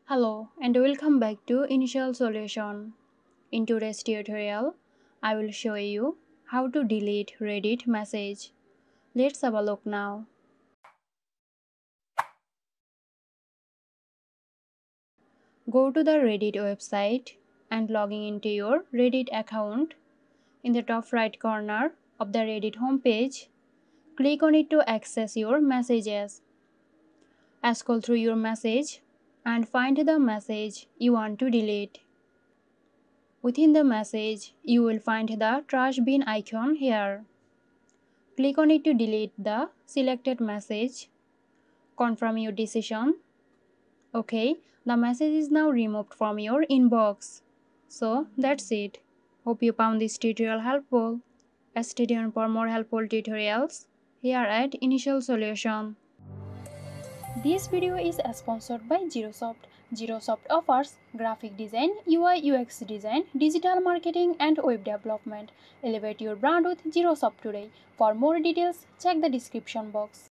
Hello and welcome back to Initial Solution. In today's tutorial, I will show you how to delete Reddit message. Let's have a look now. Go to the Reddit website and logging into your Reddit account. In the top right corner of the Reddit homepage, click on it to access your messages. Scroll through your message and find the message you want to delete. Within the message, you will find the trash bin icon here. Click on it to delete the selected message. Confirm your decision. Okay, the message is now removed from your inbox. So that's it. Hope you found this tutorial helpful. Stay tuned for more helpful tutorials here at Initial Solution. This video is sponsored by Zerosoft. Zerosoft offers graphic design, UI UX design, digital marketing and web development. Elevate your brand with Zerosoft today. For more details, check the description box.